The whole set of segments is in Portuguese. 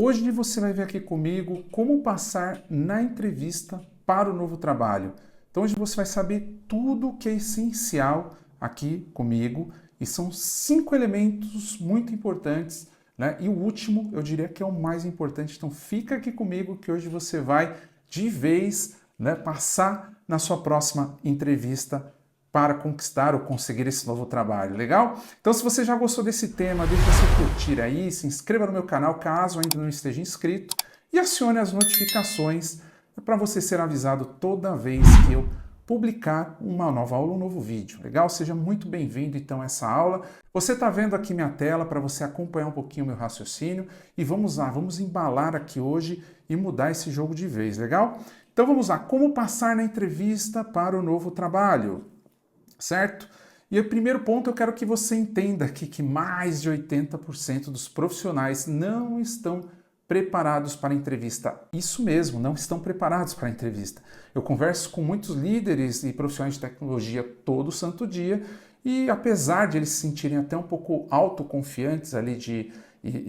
Hoje você vai ver aqui comigo como passar na entrevista para o novo trabalho. Então hoje você vai saber tudo o que é essencial aqui comigo e são 5 elementos muito importantes, né? E o último, eu diria que é o mais importante. Então fica aqui comigo que hoje você vai de vez, né, passar na sua próxima entrevista para conquistar ou conseguir esse novo trabalho, legal? Então se você já gostou desse tema, deixa seu curtir aí, se inscreva no meu canal caso ainda não esteja inscrito e acione as notificações para você ser avisado toda vez que eu publicar uma nova aula, um novo vídeo, legal? Seja muito bem-vindo então a essa aula. Você está vendo aqui minha tela para você acompanhar um pouquinho o meu raciocínio e vamos lá, vamos embalar aqui hoje e mudar esse jogo de vez, legal? Então vamos lá, como passar na entrevista para o novo trabalho? Certo? E o primeiro ponto eu quero que você entenda aqui que mais de 80% dos profissionais não estão preparados para a entrevista. Isso mesmo, não estão preparados para a entrevista. Eu converso com muitos líderes e profissionais de tecnologia todo santo dia e apesar de eles se sentirem até um pouco autoconfiantes ali de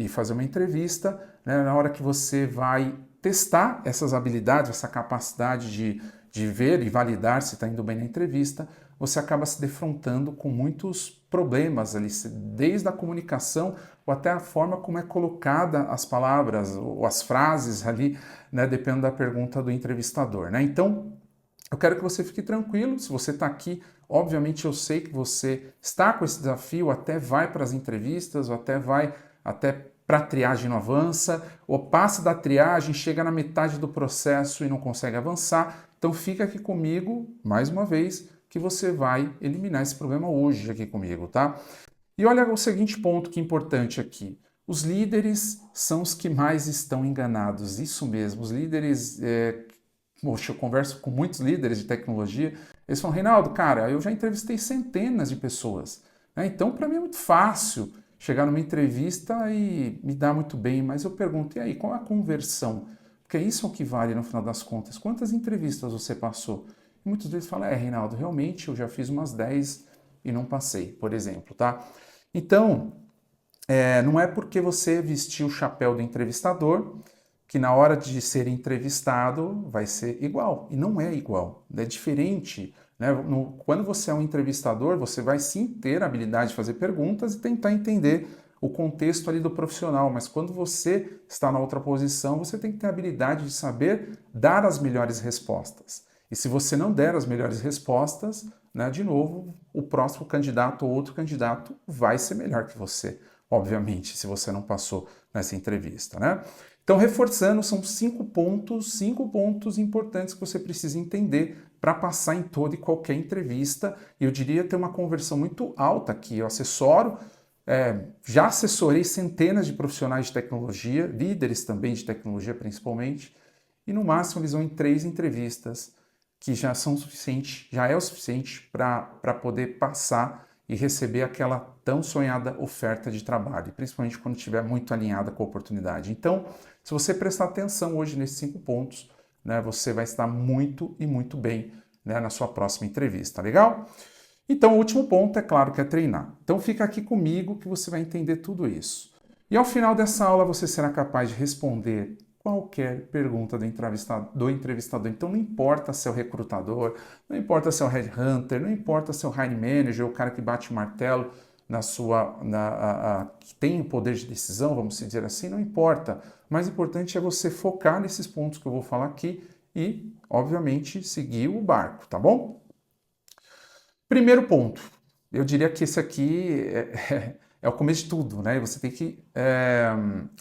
fazer uma entrevista, né, na hora que você vai testar essas habilidades, essa capacidade de ver e validar se está indo bem na entrevista, você acaba se defrontando com muitos problemas ali, desde a comunicação ou até a forma como é colocada as palavras ou as frases ali, né, dependendo da pergunta do entrevistador, né? Então, eu quero que você fique tranquilo, se você está aqui, obviamente eu sei que você está com esse desafio, até vai para as entrevistas, ou até vai até para a triagem não avança, ou passa da triagem, chega na metade do processo e não consegue avançar. Então fica aqui comigo, mais uma vez, que você vai eliminar esse problema hoje aqui comigo, tá? E olha o seguinte ponto que é importante aqui. Os líderes são os que mais estão enganados, isso mesmo. Os líderes, poxa, eu converso com muitos líderes de tecnologia, eles falam, Reinaldo, cara, eu já entrevistei centenas de pessoas, né? Então para mim é muito fácil chegar numa entrevista e me dar muito bem, mas eu pergunto, e aí, qual é a conversão? Porque isso é o que vale no final das contas. Quantas entrevistas você passou? E muitas vezes falam, Reinaldo, realmente eu já fiz umas 10 e não passei, por exemplo, tá? Então, não é porque você vestiu o chapéu do entrevistador que na hora de ser entrevistado vai ser igual. E não é igual, é diferente. Né? Quando você é um entrevistador, você vai sim ter a habilidade de fazer perguntas e tentar entender o contexto ali do profissional, mas quando você está na outra posição, você tem que ter a habilidade de saber dar as melhores respostas. E se você não der as melhores respostas, né, de novo, o próximo candidato ou outro candidato vai ser melhor que você, obviamente, se você não passou nessa entrevista, né? Então, reforçando, são 5 pontos importantes que você precisa entender para passar em toda e qualquer entrevista. E eu diria ter uma conversão muito alta aqui. Eu assessoro, já assessorei centenas de profissionais de tecnologia, líderes também de tecnologia principalmente, e no máximo eles vão em 3 entrevistas, que já são suficiente, já é o suficiente para poder passar e receber aquela tão sonhada oferta de trabalho, principalmente quando estiver muito alinhada com a oportunidade. Então, se você prestar atenção hoje nesses 5 pontos, né, você vai estar muito e muito bem, né, na sua próxima entrevista, legal? Então, o último ponto, é claro, que é treinar. Então, fica aqui comigo que você vai entender tudo isso. E ao final dessa aula, você será capaz de responder qualquer pergunta do entrevistador. Então não importa se é o recrutador, não importa se é o headhunter, não importa se é o hiring manager, o cara que bate o martelo que tem o poder de decisão, vamos dizer assim, não importa. O mais importante é você focar nesses pontos que eu vou falar aqui e, obviamente, seguir o barco, tá bom? Primeiro ponto, eu diria que esse aqui é o começo de tudo, né? Você tem que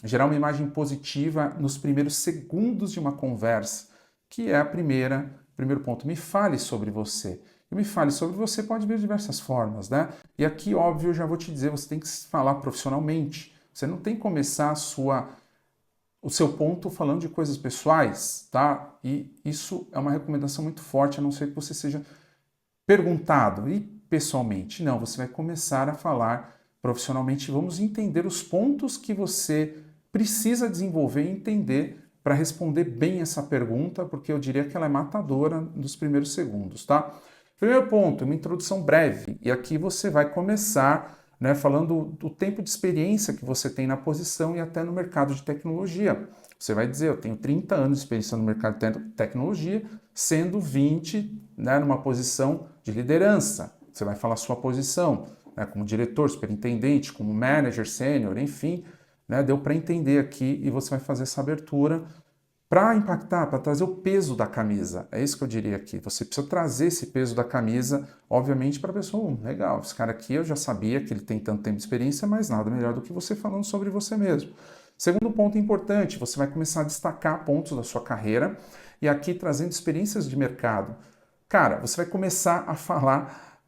gerar uma imagem positiva nos primeiros segundos de uma conversa, que é primeiro ponto. Me fale sobre você. E me fale sobre você pode vir de diversas formas, né? E aqui, óbvio, eu já vou te dizer, você tem que falar profissionalmente. Você não tem que começar o seu ponto falando de coisas pessoais, tá? E isso é uma recomendação muito forte, a não ser que você seja perguntado e pessoalmente. Não, você vai começar a falar profissionalmente. Vamos entender os pontos que você precisa desenvolver e entender para responder bem essa pergunta, porque eu diria que ela é matadora nos primeiros segundos, tá? Primeiro ponto, uma introdução breve. E aqui você vai começar né, falando do tempo de experiência que você tem na posição e até no mercado de tecnologia. Você vai dizer, eu tenho 30 anos de experiência no mercado de tecnologia, sendo 20, né, numa posição de liderança. Você vai falar a sua posição, né, como diretor, superintendente, como manager, sênior, enfim, né, deu para entender aqui e você vai fazer essa abertura para impactar, para trazer o peso da camisa. É isso que eu diria aqui. Você precisa trazer esse peso da camisa, obviamente, para a pessoa. Legal, esse cara aqui eu já sabia que ele tem tanto tempo de experiência, mas nada melhor do que você falando sobre você mesmo. Segundo ponto importante, você vai começar a destacar pontos da sua carreira e aqui trazendo experiências de mercado. Cara, você vai começar a falar,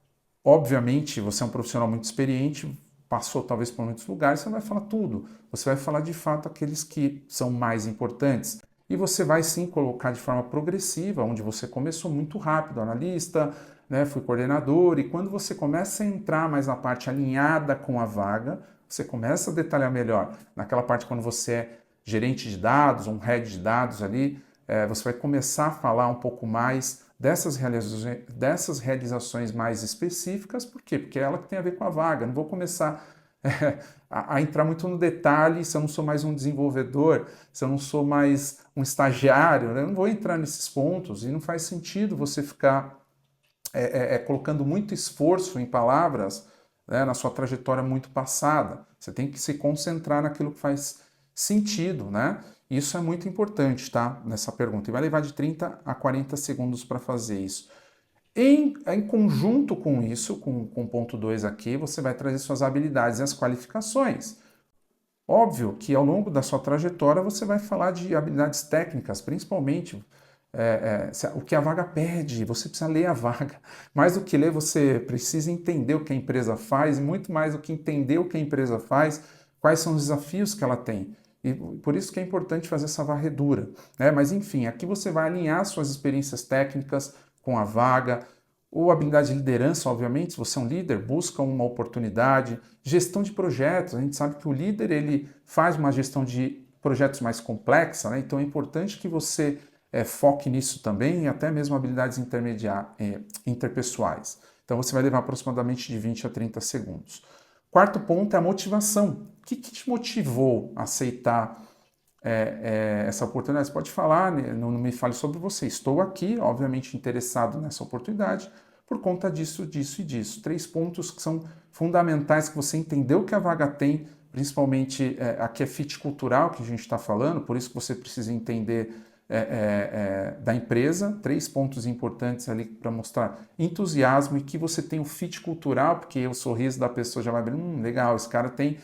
obviamente, você é um profissional muito experiente, passou talvez por muitos lugares, você não vai falar tudo. Você vai falar de fato aqueles que são mais importantes. E você vai sim colocar de forma progressiva, onde você começou muito rápido, analista, né, fui coordenador, e quando você começa a entrar mais na parte alinhada com a vaga, você começa a detalhar melhor. Naquela parte quando você é gerente de dados, um head de dados ali, você vai começar a falar um pouco mais dessas realizações mais específicas. Por quê? Porque é ela que tem a ver com a vaga. Não vou começar a entrar muito no detalhe se eu não sou mais um desenvolvedor, se eu não sou mais um estagiário, né? Eu não vou entrar nesses pontos e não faz sentido você ficar colocando muito esforço em palavras, né, na sua trajetória muito passada. Você tem que se concentrar naquilo que faz sentido, né? Isso é muito importante, tá? Nessa pergunta. E vai levar de 30 a 40 segundos para fazer isso. Em conjunto com isso, com o ponto 2 aqui, você vai trazer suas habilidades e as qualificações. Óbvio que ao longo da sua trajetória você vai falar de habilidades técnicas, principalmente o que a vaga pede, você precisa ler a vaga. Mais do que ler, você precisa entender o que a empresa faz, e muito mais do que entender o que a empresa faz, quais são os desafios que ela tem. E por isso que é importante fazer essa varredura, né? Mas enfim, aqui você vai alinhar suas experiências técnicas com a vaga, ou habilidade de liderança, obviamente, se você é um líder, busca uma oportunidade, gestão de projetos, a gente sabe que o líder ele faz uma gestão de projetos mais complexa, né? Então é importante que você foque nisso também, e até mesmo habilidades interpessoais. Então você vai levar aproximadamente de 20 a 30 segundos. Quarto ponto é a motivação. O que te motivou a aceitar essa oportunidade? Você pode falar, né? Não me fale sobre você. Estou aqui, obviamente, interessado nessa oportunidade por conta disso, disso e disso. 3 pontos que são fundamentais, que você entendeu que a vaga tem, principalmente aqui é fit cultural que a gente está falando, por isso que você precisa entender da empresa. 3 pontos importantes ali para mostrar entusiasmo e que você tem um fit cultural, porque o sorriso da pessoa já vai abrir, legal, esse cara tem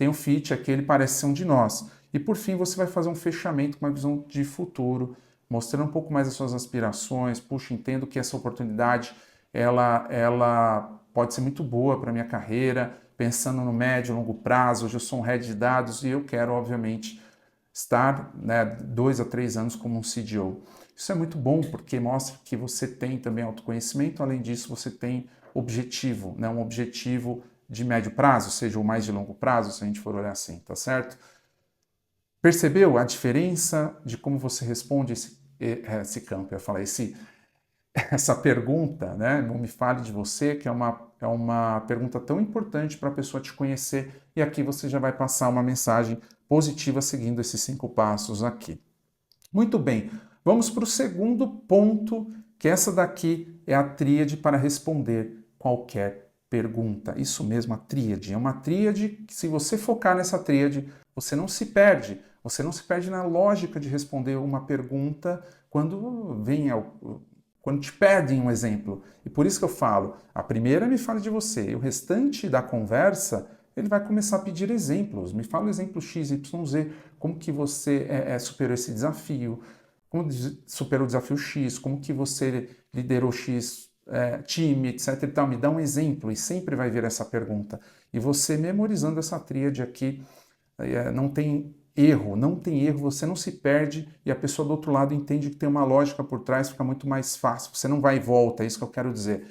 um fit aqui, ele parece ser um de nós. E por fim, você vai fazer um fechamento com uma visão de futuro, mostrando um pouco mais as suas aspirações. Puxa, entendo que essa oportunidade ela pode ser muito boa para a minha carreira, pensando no médio e longo prazo. Hoje eu sou um head de dados e eu quero, obviamente, estar, né, 2 a 3 anos como um CDO. Isso é muito bom porque mostra que você tem também autoconhecimento, além disso você tem objetivo, né, um objetivo de médio prazo, seja o mais de longo prazo, se a gente for olhar assim, tá certo? Percebeu a diferença de como você responde esse campo? Eu ia falar, essa pergunta, né? Não me fale de você, que é uma pergunta tão importante para a pessoa te conhecer, e aqui você já vai passar uma mensagem positiva seguindo esses 5 passos aqui. Muito bem, vamos para o segundo ponto, que essa daqui é a tríade para responder qualquer pergunta. Isso mesmo, a tríade. É uma tríade que, se você focar nessa tríade, você não se perde. Você não se perde na lógica de responder uma pergunta quando te pedem um exemplo. E por isso que eu falo, a primeira me fala de você, e o restante da conversa, ele vai começar a pedir exemplos. Me fala o exemplo X, Y, Z, como que você superou esse desafio, como superou o desafio X, como que você liderou X time, etc. e tal. Me dá um exemplo, e sempre vai vir essa pergunta. E você memorizando essa tríade aqui, não tem erro, você não se perde e a pessoa do outro lado entende que tem uma lógica por trás, fica muito mais fácil, você não vai e volta, é isso que eu quero dizer.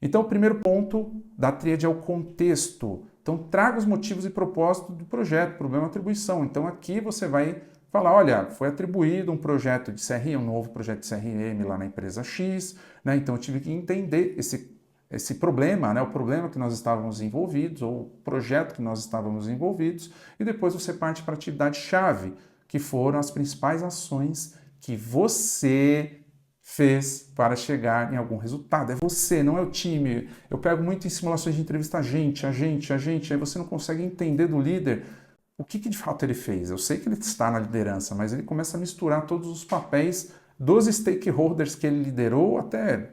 Então, o primeiro ponto da tríade é o contexto. Então, traga os motivos e propósito do projeto, problema, atribuição. Então, aqui você vai falar, olha, foi atribuído um projeto de CRM, um novo projeto de CRM lá na empresa X, né? Então eu tive que entender esse problema, né, o problema que nós estávamos envolvidos, ou o projeto que nós estávamos envolvidos, e depois você parte para a atividade-chave, que foram as principais ações que você fez para chegar em algum resultado. É você, não é o time. Eu pego muito em simulações de entrevista a gente, aí você não consegue entender do líder o que de fato ele fez. Eu sei que ele está na liderança, mas ele começa a misturar todos os papéis dos stakeholders que ele liderou, até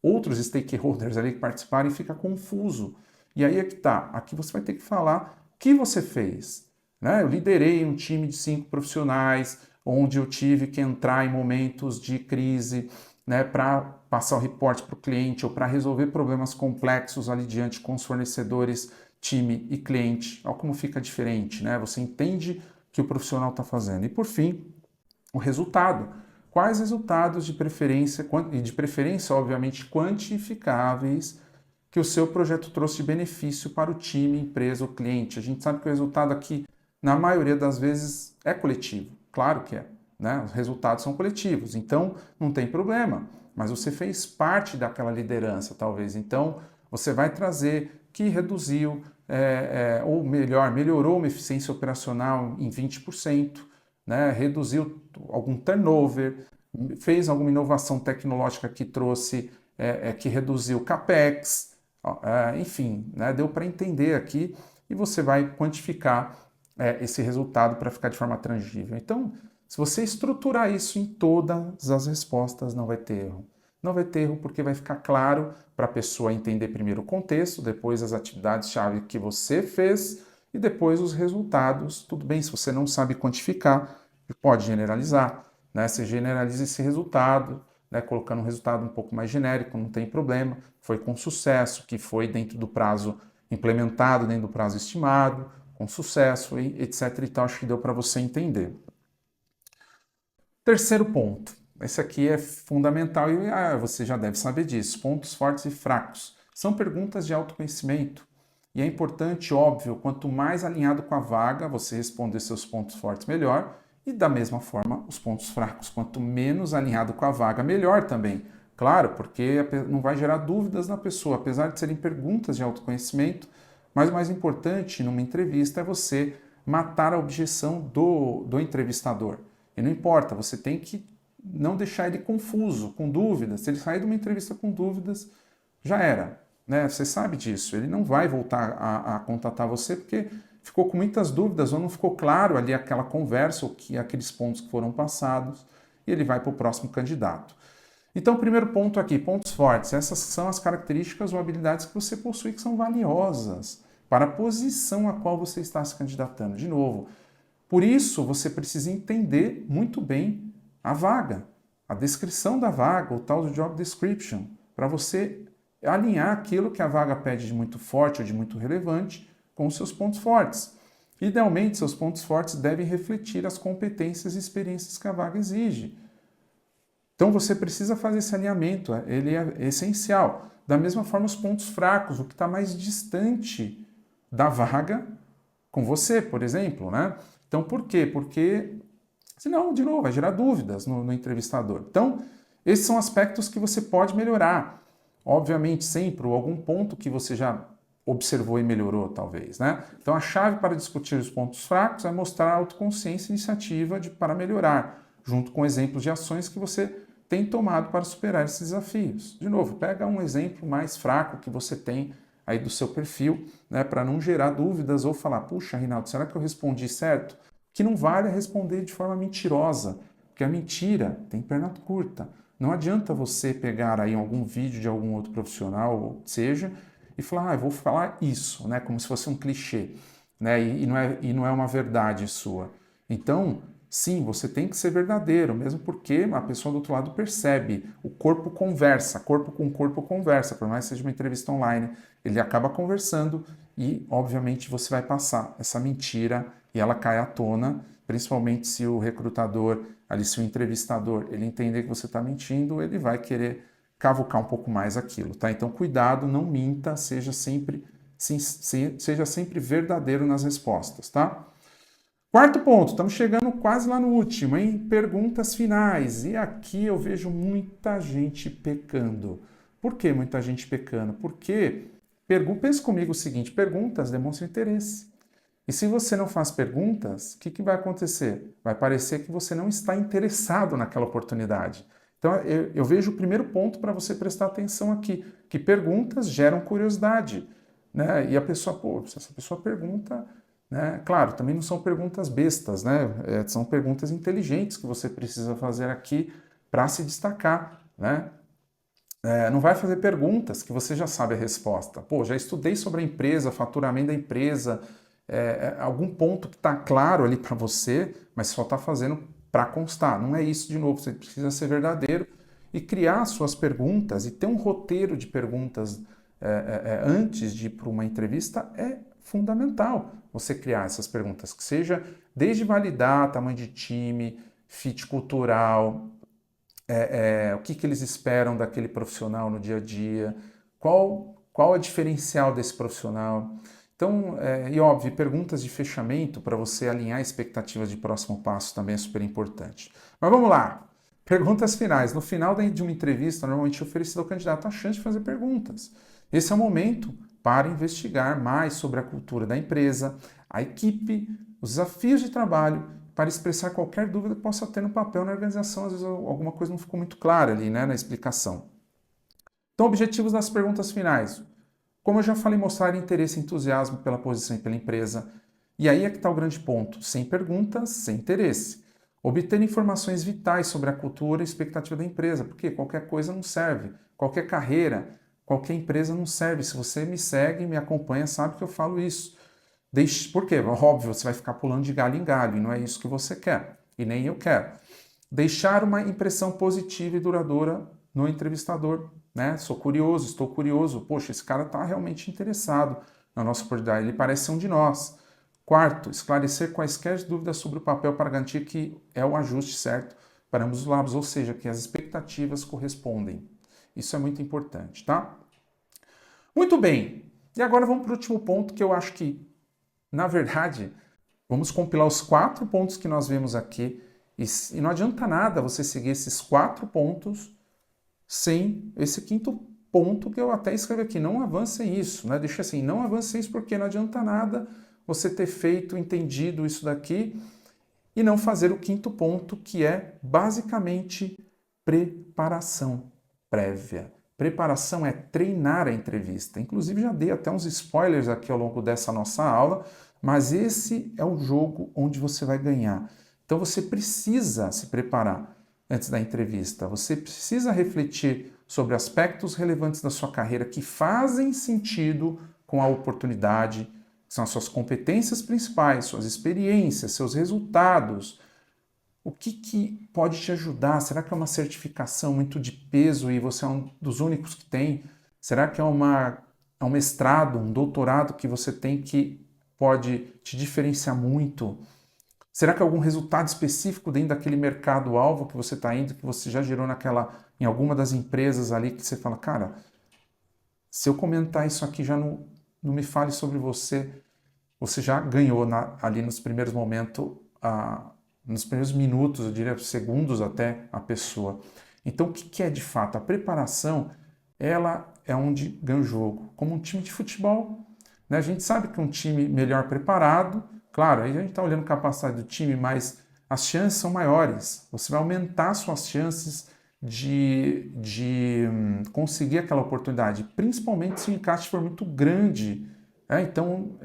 outros stakeholders ali que participaram, e fica confuso. E aí é que tá. Aqui você vai ter que falar o que você fez. Né? Eu liderei um time de 5 profissionais, onde eu tive que entrar em momentos de crise, né, para passar o reporte para o cliente ou para resolver problemas complexos ali diante com os fornecedores, time e cliente. Olha como fica diferente, né? Você entende o que o profissional está fazendo. E por fim, o resultado. Quais resultados de preferência, e de preferência, obviamente, quantificáveis, que o seu projeto trouxe de benefício para o time, empresa ou cliente? A gente sabe que o resultado aqui, na maioria das vezes, é coletivo. Claro que é, né? Os resultados são coletivos, então não tem problema. Mas você fez parte daquela liderança, talvez. Então, você vai trazer que reduziu, ou melhor, melhorou uma eficiência operacional em 20%, né? Reduziu algum turnover, fez alguma inovação tecnológica que trouxe, que reduziu CAPEX, enfim, né? Deu para entender aqui e você vai quantificar esse resultado para ficar de forma tangível. Então, se você estruturar isso em todas as respostas, não vai ter erro. Não vai ter erro porque vai ficar claro para a pessoa entender primeiro o contexto, depois as atividades-chave que você fez e depois os resultados. Tudo bem, se você não sabe quantificar, pode generalizar, né? Você generaliza esse resultado, né, colocando um resultado um pouco mais genérico, não tem problema. Foi com sucesso, que foi dentro do prazo implementado, dentro do prazo estimado, com sucesso, etc. e tal. Acho que deu para você entender. Terceiro ponto. Esse aqui é fundamental e você já deve saber disso. Pontos fortes e fracos. São perguntas de autoconhecimento. E é importante, óbvio, quanto mais alinhado com a vaga você responder seus pontos fortes, melhor. E da mesma forma, os pontos fracos. Quanto menos alinhado com a vaga, melhor também. Claro, porque não vai gerar dúvidas na pessoa, apesar de serem perguntas de autoconhecimento. Mas o mais importante numa entrevista é você matar a objeção do entrevistador. E não importa, você tem que não deixar ele confuso, com dúvidas. Se ele sair de uma entrevista com dúvidas, já era. Né? Você sabe disso. Ele não vai voltar a contatar você porque ficou com muitas dúvidas ou não ficou claro ali aquela conversa ou aqueles pontos que foram passados e ele vai para o próximo candidato. Então, primeiro ponto aqui, pontos fortes. Essas são as características ou habilidades que você possui que são valiosas para a posição a qual você está se candidatando. De novo, por isso você precisa entender muito bem a vaga, a descrição da vaga, o tal do job description, para você alinhar aquilo que a vaga pede de muito forte ou de muito relevante com os seus pontos fortes. Idealmente, seus pontos fortes devem refletir as competências e experiências que a vaga exige. Então você precisa fazer esse alinhamento, ele é essencial. Da mesma forma, os pontos fracos, o que está mais distante da vaga com você, por exemplo, né? Então, por quê? Porque, senão, de novo, vai gerar dúvidas no entrevistador. Então, esses são aspectos que você pode melhorar. Obviamente, sempre, ou algum ponto que você já observou e melhorou, talvez, né? Então, a chave para discutir os pontos fracos é mostrar a autoconsciência e iniciativa para melhorar, junto com exemplos de ações que você tem tomado para superar esses desafios. De novo, pega um exemplo mais fraco que você tem aí do seu perfil, né, para não gerar dúvidas ou falar, puxa, Reinaldo, será que eu respondi certo? Que não vale responder de forma mentirosa, porque a mentira tem perna curta. Não adianta você pegar aí algum vídeo de algum outro profissional, ou seja, e falar, eu vou falar isso, né, como se fosse um clichê, né, e não é uma verdade sua. Então, sim, você tem que ser verdadeiro, mesmo porque a pessoa do outro lado percebe. O corpo conversa, corpo com corpo conversa, por mais que seja uma entrevista online, ele acaba conversando e, obviamente, você vai passar essa mentira e ela cai à tona, principalmente se o recrutador, ali, se o entrevistador, ele entender que você está mentindo, ele vai querer cavucar um pouco mais aquilo, tá? Então, cuidado, não minta, seja sempre verdadeiro nas respostas, tá? Quarto ponto, estamos chegando quase lá no último, hein? Perguntas finais. E aqui eu vejo muita gente pecando. Por que muita gente pecando? Porque, pensa comigo o seguinte, perguntas demonstram interesse. E se você não faz perguntas, o que vai acontecer? Vai parecer que você não está interessado naquela oportunidade. Então, eu vejo o primeiro ponto para você prestar atenção aqui, que perguntas geram curiosidade, né? E a pessoa, pô, se essa pessoa pergunta, né? Claro, também não são perguntas bestas, né? São perguntas inteligentes que você precisa fazer aqui para se destacar, né? Não vai fazer perguntas que você já sabe a resposta. Pô, já estudei sobre a empresa, faturamento da empresa, algum ponto que está claro ali para você, mas só está fazendo para constar. Não é isso de novo, você precisa ser verdadeiro e criar suas perguntas e ter um roteiro de perguntas antes de ir para uma entrevista é fundamental você criar essas perguntas, que seja desde validar tamanho de time, fit cultural, o que eles esperam daquele profissional no dia a dia, qual é o diferencial desse profissional. Então, e óbvio, perguntas de fechamento para você alinhar expectativas de próximo passo também é super importante. Mas vamos lá, perguntas finais. No final de uma entrevista, normalmente é oferecido ao candidato a chance de fazer perguntas. Esse é o momento para investigar mais sobre a cultura da empresa, a equipe, os desafios de trabalho, para expressar qualquer dúvida que possa ter no papel na organização. Às vezes alguma coisa não ficou muito clara ali, né, na explicação. Então, objetivos das perguntas finais. Como eu já falei, mostrar interesse e entusiasmo pela posição e pela empresa. E aí é que está o grande ponto. Sem perguntas, sem interesse. Obter informações vitais sobre a cultura e expectativa da empresa, porque qualquer coisa não serve. Qualquer carreira, qualquer empresa não serve. Se você me segue, me acompanha, sabe que eu falo isso. Por quê? Óbvio, você vai ficar pulando de galho em galho, e não é isso que você quer, e nem eu quero. Deixar uma impressão positiva e duradoura no entrevistador, né? Sou curioso, estou curioso, poxa, esse cara está realmente interessado na nossa oportunidade, ele parece ser um de nós. Quarto, esclarecer quaisquer dúvidas sobre o papel para garantir que é o ajuste certo para ambos os lados, ou seja, que as expectativas correspondem. Isso é muito importante, tá? Muito bem, e agora vamos para o último ponto que eu acho que, na verdade, vamos compilar os 4 pontos que nós vemos aqui e não adianta nada você seguir esses 4 pontos sem esse quinto ponto que eu até escrevi aqui. Não avancem isso, né? Deixa assim, não avancem isso porque não adianta nada você ter feito, entendido isso daqui e não fazer o quinto ponto, que é basicamente preparação prévia. Preparação é treinar a entrevista. Inclusive já dei até uns spoilers aqui ao longo dessa nossa aula, mas esse é o jogo onde você vai ganhar. Então você precisa se preparar antes da entrevista. Você precisa refletir sobre aspectos relevantes da sua carreira que fazem sentido com a oportunidade, que são as suas competências principais, suas experiências, seus resultados. O que pode te ajudar? Será que é uma certificação muito de peso e você é um dos únicos que tem? Será que é um mestrado, um doutorado que você tem que pode te diferenciar muito? Será que é algum resultado específico dentro daquele mercado-alvo que você está indo, que você já gerou em alguma das empresas ali, que você fala, cara, se eu comentar isso aqui, já não me fale sobre você, você já ganhou ali nos primeiros momentos, nos primeiros minutos, eu diria segundos até, a pessoa. Então, o que é de fato? A preparação, ela é onde ganha o jogo. Como um time de futebol, né? A gente sabe que um time melhor preparado, claro, aí a gente está olhando a capacidade do time, mas as chances são maiores. Você vai aumentar suas chances de conseguir aquela oportunidade, principalmente se o encaixe for muito grande. Então,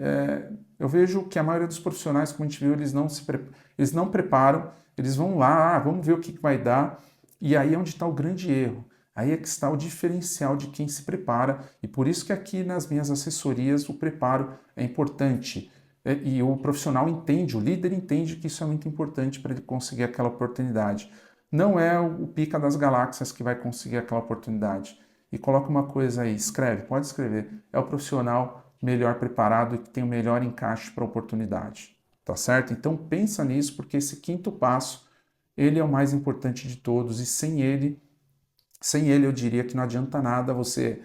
eu vejo que a maioria dos profissionais, como a gente viu, eles não preparam, eles vão lá, vamos ver o que vai dar, e aí é onde está o grande erro. Aí é que está o diferencial de quem se prepara, e por isso que aqui nas minhas assessorias o preparo é importante. E o profissional entende, o líder entende que isso é muito importante para ele conseguir aquela oportunidade. Não é o pica das galáxias que vai conseguir aquela oportunidade. E coloca uma coisa aí, escreve, pode escrever. É o profissional melhor preparado e que tem o melhor encaixe para a oportunidade. Tá certo? Então pensa nisso, porque esse quinto passo, ele é o mais importante de todos, e sem ele eu diria que não adianta nada você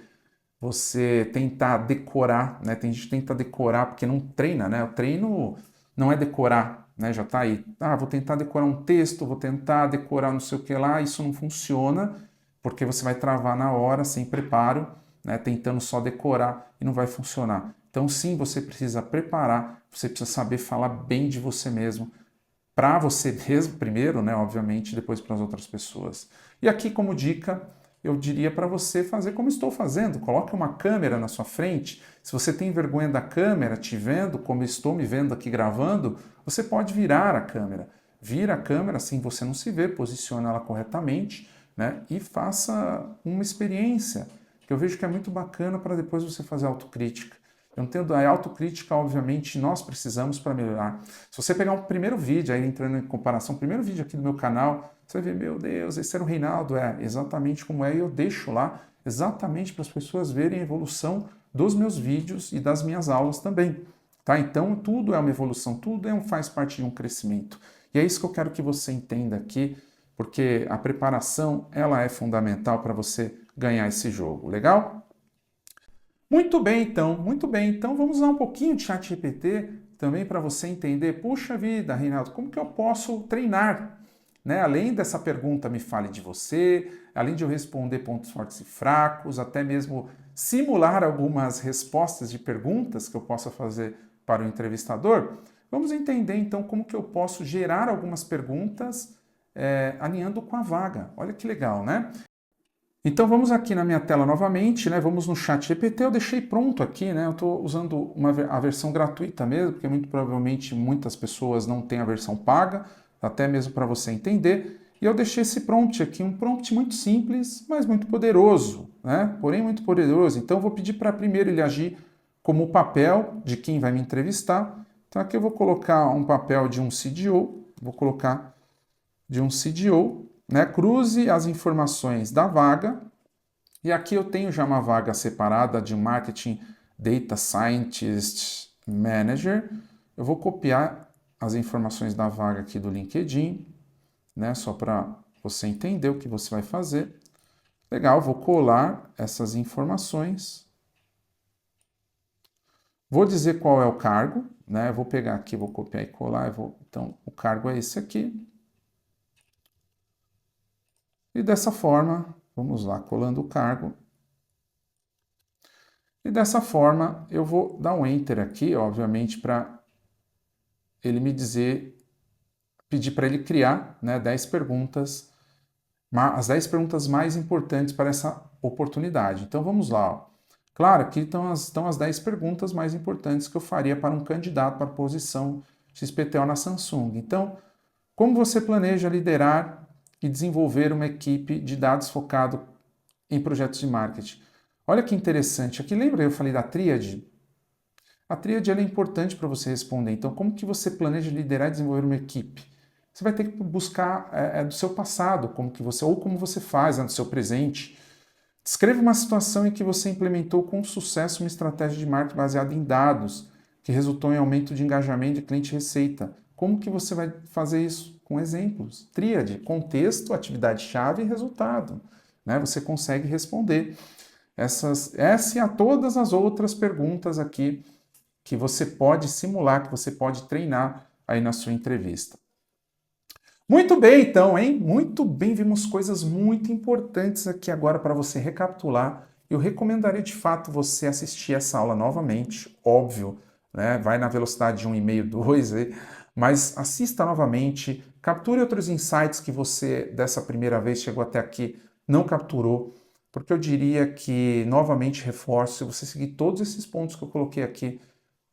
tentar decorar, né? Tem gente que tenta decorar porque não treina, né? O treino não é decorar, né? Já tá aí. Vou tentar decorar um texto, vou tentar decorar não sei o que lá, isso não funciona, porque você vai travar na hora, sem preparo, né, tentando só decorar e não vai funcionar. Então, sim, você precisa preparar, você precisa saber falar bem de você mesmo, para você mesmo primeiro, né, obviamente, depois para as outras pessoas. E aqui, como dica, eu diria para você fazer como estou fazendo. Coloque uma câmera na sua frente. Se você tem vergonha da câmera te vendo, como estou me vendo aqui gravando, você pode virar a câmera. Vira a câmera, assim você não se vê, posiciona ela corretamente, né, e faça uma experiência, que eu vejo que é muito bacana para depois você fazer autocrítica. Eu não tenho a autocrítica, obviamente, nós precisamos para melhorar. Se você pegar um primeiro vídeo, aí entrando em comparação, o primeiro vídeo aqui do meu canal, você vai ver, meu Deus, esse era o Reinaldo, é exatamente como é, e eu deixo lá exatamente para as pessoas verem a evolução dos meus vídeos e das minhas aulas também. Tá? Então, tudo é uma evolução, tudo faz parte de um crescimento. E é isso que eu quero que você entenda aqui, porque a preparação, ela é fundamental para você ganhar esse jogo, legal? Muito bem, então, muito bem. Então vamos usar um pouquinho de ChatGPT também para você entender, puxa vida, Reinaldo, como que eu posso treinar? Né? Além dessa pergunta, me fale de você, além de eu responder pontos fortes e fracos, até mesmo simular algumas respostas de perguntas que eu possa fazer para o entrevistador, vamos entender então como que eu posso gerar algumas perguntas alinhando com a vaga. Olha que legal, né? Então vamos aqui na minha tela novamente, né? Vamos no ChatGPT, eu deixei pronto aqui, né? Eu estou usando a versão gratuita mesmo, porque muito provavelmente muitas pessoas não têm a versão paga, até mesmo para você entender. E eu deixei esse prompt aqui, um prompt muito simples, mas muito poderoso, né? Porém muito poderoso. Então eu vou pedir para primeiro ele agir como o papel de quem vai me entrevistar. Então aqui eu vou colocar um papel de um CDO, vou colocar de um CDO, né? Cruze as informações da vaga, e aqui eu tenho já uma vaga separada de Marketing Data Scientist Manager. Eu vou copiar as informações da vaga aqui do LinkedIn, né? Só para você entender o que você vai fazer. Legal, vou colar essas informações. Vou dizer qual é o cargo, né? Eu vou pegar aqui, vou copiar e colar. Então, o cargo é esse aqui. E dessa forma, vamos lá, colando o cargo. E dessa forma, eu vou dar um Enter aqui, obviamente, para ele me dizer, pedir para ele criar, né, 10 perguntas, as 10 perguntas mais importantes para essa oportunidade. Então vamos lá. Ó. Claro, aqui estão as 10 perguntas mais importantes que eu faria para um candidato para a posição XPTO na Samsung. Então, como você planeja liderar e desenvolver uma equipe de dados focado em projetos de marketing? Olha que interessante. Aqui lembra eu falei da tríade? A tríade é importante para você responder. Então, como que você planeja liderar e desenvolver uma equipe? Você vai ter que buscar do seu passado, como você faz, do seu presente. Descreva uma situação em que você implementou com sucesso uma estratégia de marketing baseada em dados, que resultou em aumento de engajamento de cliente e receita. Como que você vai fazer isso? Com exemplos. Tríade, contexto, atividade-chave e resultado. Né? Você consegue responder essa e a todas as outras perguntas aqui que você pode simular, que você pode treinar aí na sua entrevista. Muito bem, então, hein? Muito bem, vimos coisas muito importantes aqui agora para você recapitular. Eu recomendaria de fato você assistir essa aula novamente, óbvio, né? Vai na velocidade 1,5, 2, mas assista novamente, capture outros insights que você, dessa primeira vez, chegou até aqui, não capturou, porque eu diria que, novamente, reforço, se você seguir todos esses pontos que eu coloquei aqui,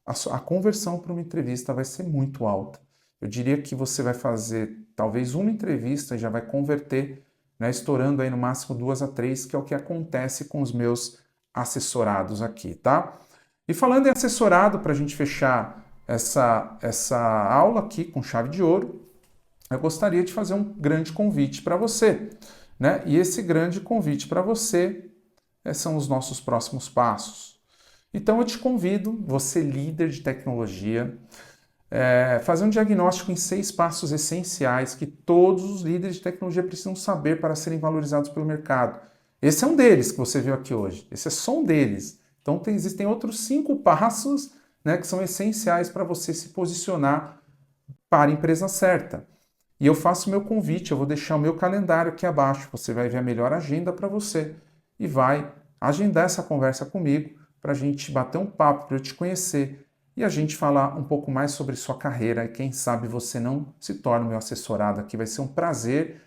a conversão para uma entrevista vai ser muito alta. Eu diria que você vai fazer talvez uma entrevista e já vai converter, né, estourando aí no máximo 2 a 3, que é o que acontece com os meus assessorados aqui, tá? E falando em assessorado, para a gente fechar essa aula aqui com chave de ouro, eu gostaria de fazer um grande convite para você, né? E esse grande convite para você são os nossos próximos passos. Então eu te convido, você líder de tecnologia, fazer um diagnóstico em 6 passos essenciais que todos os líderes de tecnologia precisam saber para serem valorizados pelo mercado. Esse é um deles que você viu aqui hoje. Esse é só um deles. Então existem outros 5 passos, né, que são essenciais para você se posicionar para a empresa certa. E eu faço o meu convite, eu vou deixar o meu calendário aqui abaixo. Você vai ver a melhor agenda para você e vai agendar essa conversa comigo para a gente bater um papo, para eu te conhecer e a gente falar um pouco mais sobre sua carreira. E quem sabe você não se torne meu assessorado aqui. Vai ser um prazer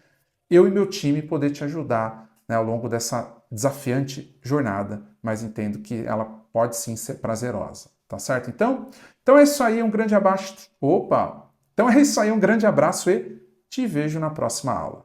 eu e meu time poder te ajudar, né, ao longo dessa desafiante jornada, mas entendo que ela pode sim ser prazerosa, tá certo? Então é isso aí, um grande abraço. Opa! Então é isso aí, um grande abraço e te vejo na próxima aula.